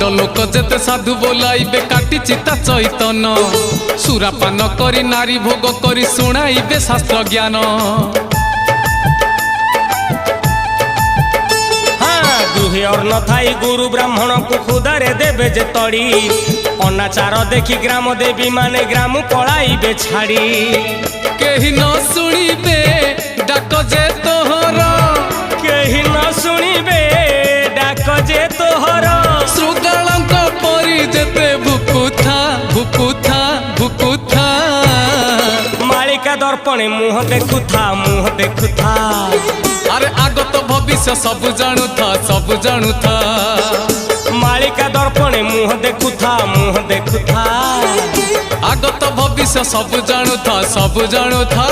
भंड लोक जेते साधु बोलाइबे काटी चिता चैतन सुरापान करी नारी भोग करी शुणाइबे शास्त्र ज्ञान। दुहे और न थाई गुरु ब्राह्मण को खुदारे देवे जे तड़ी अनाचार देखी ग्राम देवी माने ग्राम पलाइबे छाड़ी। केही न शुणिबे डाक जे तोहर केही न शुणिबे डाक जे तोहर श्रुगालंक परी जेते भुकुथा भुकुथा भुकुथा मालिका दर्पणे मुह देखुथा मुह देखुथा। अरे आगत भविष्य सब जानुथा सब जानुथा मालिका दर्पणे मुह देखुथा मुह देखुथा। आगत भविष्य सब जानुथा सब जानुथा।